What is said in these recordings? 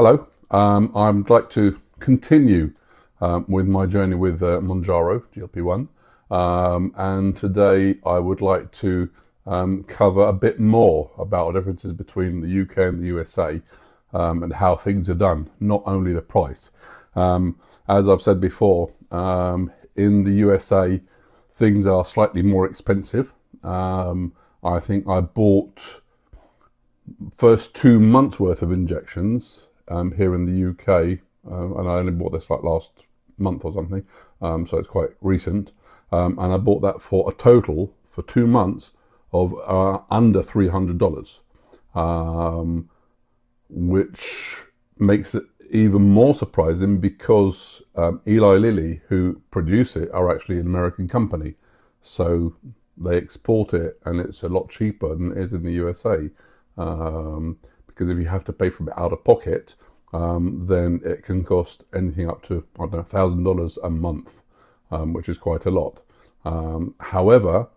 Hello, I'd like to continue with my journey with Mounjaro GLP1, and today I would like to cover a bit more about the differences between the UK and the USA, and how things are done, not only the price. As I've said before, in the USA things are slightly more expensive. I think I bought first 2 months worth of injections here in the UK, and I only bought this like last month or something, so it's quite recent, and I bought that for a total for 2 months of under $300, which makes it even more surprising because Eli Lilly, who produce it, are actually an American company, so they export it and it's a lot cheaper than it is in the USA. Because if you have to pay for it out of pocket, then it can cost anything up to, I don't know, $1,000 a month, which is quite a lot. However,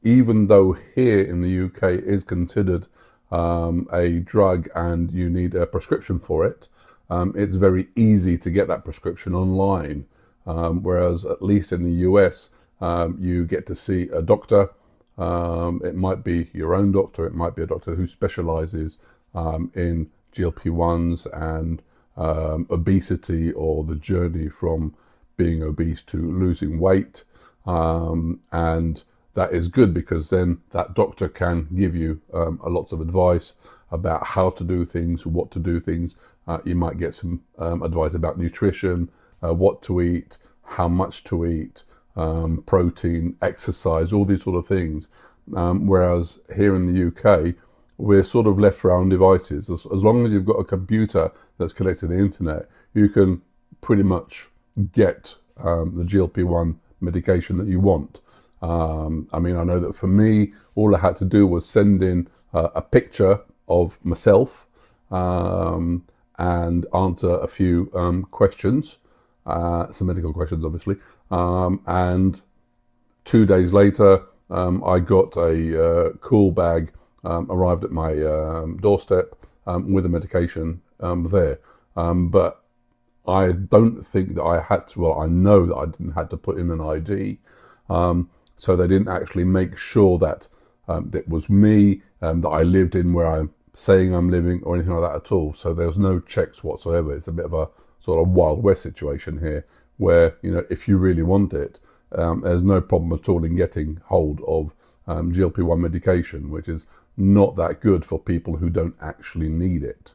even though here in the UK it is considered a drug and you need a prescription for it, it's very easy to get that prescription online, whereas at least in the US, you get to see a doctor. It might be your own doctor, it might be a doctor who specializes in GLP-1s and obesity, or the journey from being obese to losing weight. And that is good because then that doctor can give you a lots of advice about how to do things, what to do things. You might get some advice about nutrition, what to eat, how much to eat, protein, exercise, all these sort of things. Whereas here in the UK, we're sort of left to our own devices. As long as you've got a computer that's connected to the internet, you can pretty much get the GLP-1 medication that you want. I mean, I know that for me, all I had to do was send in a picture of myself and answer a few questions, some medical questions, obviously. And 2 days later, I got a cool bag arrived at my doorstep with the medication there. But I don't think that I had to, well, I know that I didn't have to put in an ID. So they didn't actually make sure that it was me, that I lived in where I'm saying I'm living or anything like that at all. So there's no checks whatsoever. It's a bit of a sort of Wild West situation here where, you know, if you really want it, there's no problem at all in getting hold of GLP-1 medication, which is not that good for people who don't actually need it.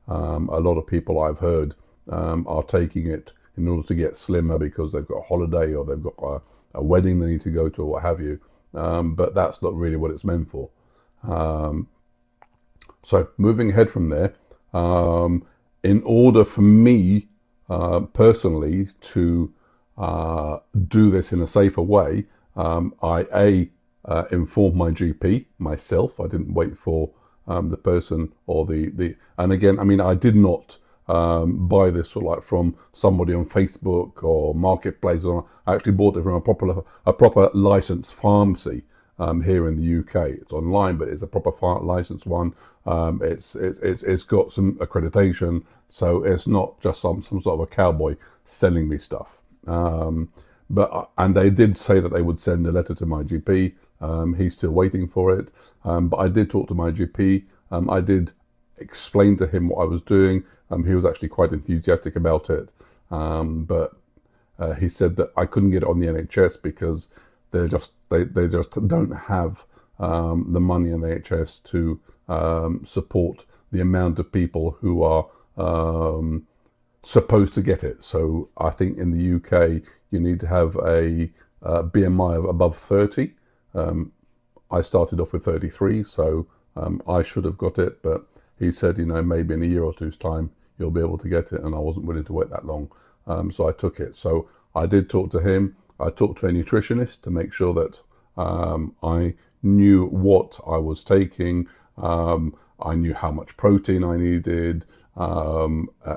A lot of people I've heard are taking it in order to get slimmer because they've got a holiday or they've got a wedding they need to go to or what have you. But that's not really what it's meant for. So moving ahead from there, in order for me personally to do this in a safer way, I informed my GP myself. I didn't wait for the person or and again, I mean, I did not buy this sort of like from somebody on Facebook or Marketplace. Or I actually bought it from a proper licensed pharmacy here in the UK. It's online, but it's a proper licensed one. It's got some accreditation, so it's not just some sort of a cowboy selling me stuff. And they did say that they would send a letter to my GP. He's still waiting for it. But I did talk to my GP. I did explain to him what I was doing. He was actually quite enthusiastic about it. But he said that I couldn't get it on the NHS because they just don't have the money in the NHS to support the amount of people who are supposed to get it. So I think in the UK you need to have a BMI of above 30. I started off with 33, so I should have got it, but he said, you know, maybe in a year or two's time you'll be able to get it, and I wasn't willing to wait that long, so I took it. So I did talk to him. I talked to a nutritionist to make sure that I knew what I was taking. I knew how much protein I needed,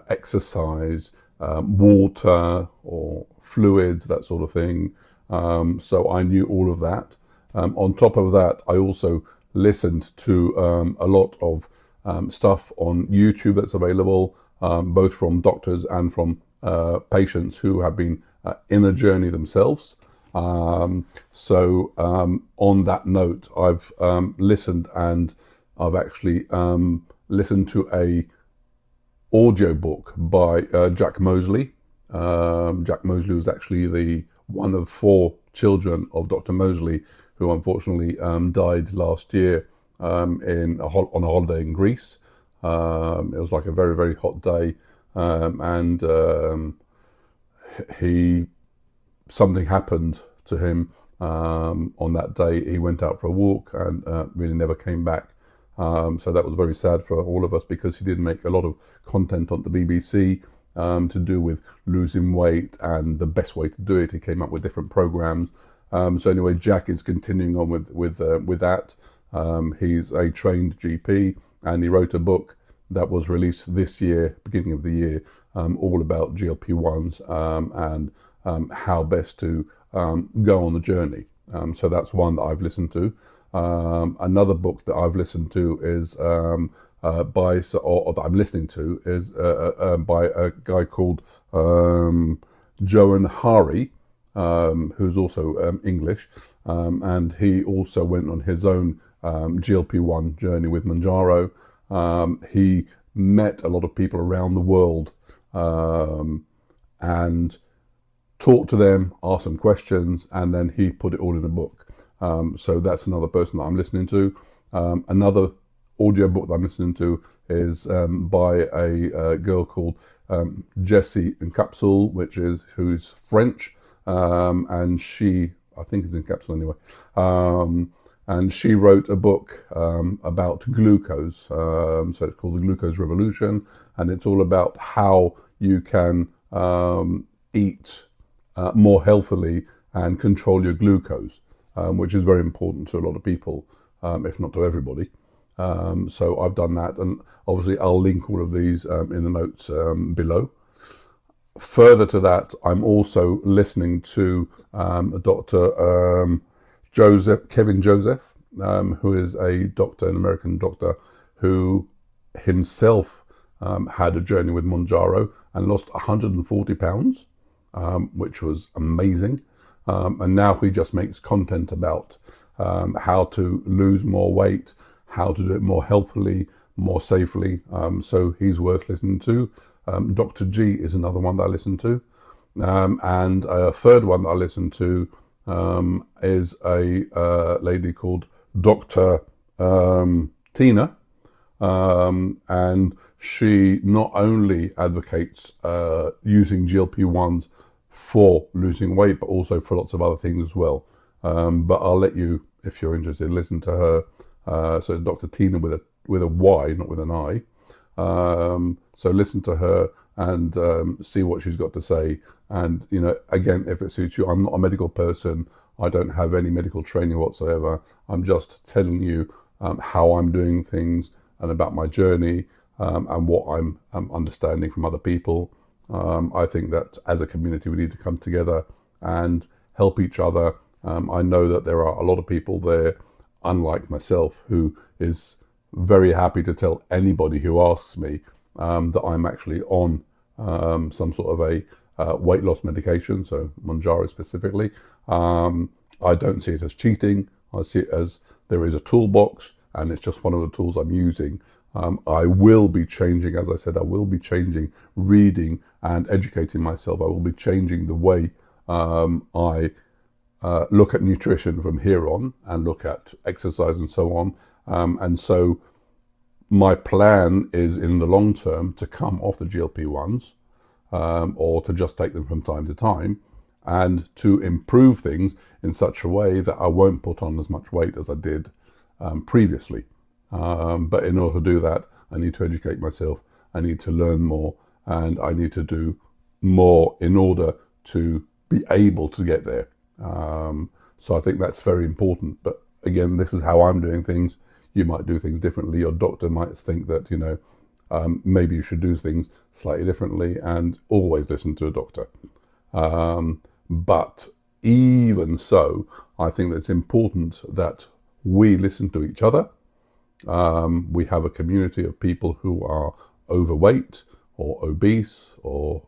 exercise, water or fluids, that sort of thing. So I knew all of that. On top of that, I also listened to a lot of stuff on YouTube that's available, both from doctors and from patients who have been in a journey themselves. So on that note, I've listened, and I've actually listened to a audio book by Jack Moseley. Jack Moseley was actually one of 4 children of Dr. Moseley, who unfortunately died last year on a holiday in Greece. It was like a very, very hot day, and something happened to him on that day. He went out for a walk and really never came back. So that was very sad for all of us, because he did make a lot of content on the BBC to do with losing weight and the best way to do it. He came up with different programs. So anyway, Jack is continuing on with that. He's a trained GP, and he wrote a book that was released this year, beginning of the year, all about GLP1s and how best to go on the journey. So that's one that I've listened to. Another book that I've listened to is that I'm listening to is by a guy called Joan Hari, who's also English, and he also went on his own GLP1 journey with Mounjaro. He met a lot of people around the world and talked to them, asked them questions, and then he put it all in a book. So that's another person that I'm listening to. Another audio book that I'm listening to is by a girl called Jessie Incapsule, who's French, and she, I think is Incapsule anyway, and she wrote a book about glucose. So it's called The Glucose Revolution, and it's all about how you can eat more healthily and control your glucose, which is very important to a lot of people, if not to everybody. So I've done that, and obviously I'll link all of these in the notes below. Further to that, I'm also listening to Dr. Kevin Joseph, who is a doctor, an American doctor, who himself had a journey with Mounjaro and lost 140 pounds, which was amazing. And now he just makes content about how to lose more weight, how to do it more healthily, more safely. So he's worth listening to. Dr. G is another one that I listen to. And a third one that I listen to is a lady called Dr. Tina. And she not only advocates using GLP-1s for losing weight, but also for lots of other things as well. But I'll let you, if you're interested, listen to her. So it's Dr. Tina with a Y, not with an I. So listen to her and see what she's got to say. And, you know, again, if it suits you, I'm not a medical person. I don't have any medical training whatsoever. I'm just telling you how I'm doing things and about my journey and what I'm understanding from other people. I think that as a community, we need to come together and help each other. I know that there are a lot of people there, unlike myself, who is very happy to tell anybody who asks me that I'm actually on some sort of a weight loss medication, so Mounjaro specifically. I don't see it as cheating. I see it as there is a toolbox, and it's just one of the tools I'm using. I will be changing, as I said, I will be changing, reading and educating myself. I will be changing the way I look at nutrition from here on, and look at exercise and so on. And so my plan is, in the long term, to come off the GLP-1s or to just take them from time to time, and to improve things in such a way that I won't put on as much weight as I did previously. But in order to do that, I need to educate myself, I need to learn more, and I need to do more in order to be able to get there. So I think that's very important. But again, this is how I'm doing things. You might do things differently. Your doctor might think that, you know, maybe you should do things slightly differently, and always listen to a doctor. But even so, I think that it's important that we listen to each other, We have a community of people who are overweight or obese or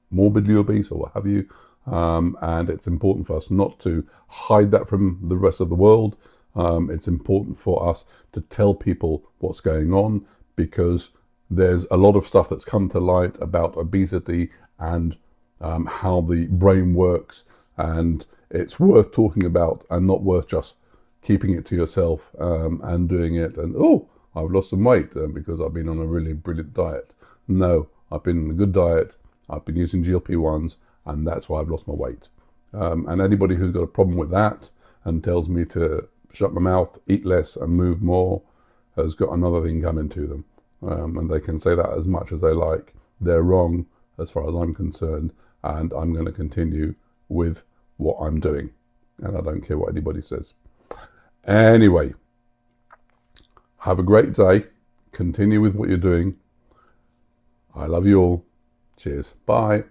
morbidly obese or what have you. And it's important for us not to hide that from the rest of the world. It's important for us to tell people what's going on, because there's a lot of stuff that's come to light about obesity and how the brain works, and it's worth talking about and not worth just keeping it to yourself and doing it and, oh, I've lost some weight because I've been on a really brilliant diet. No, I've been on a good diet, I've been using GLP1s, and that's why I've lost my weight. And anybody who's got a problem with that and tells me to shut my mouth, eat less and move more has got another thing coming to them. And they can say that as much as they like. They're wrong as far as I'm concerned, and I'm going to continue with what I'm doing. And I don't care what anybody says. Anyway, have a great day. Continue with what you're doing. I love you all. Cheers. Bye.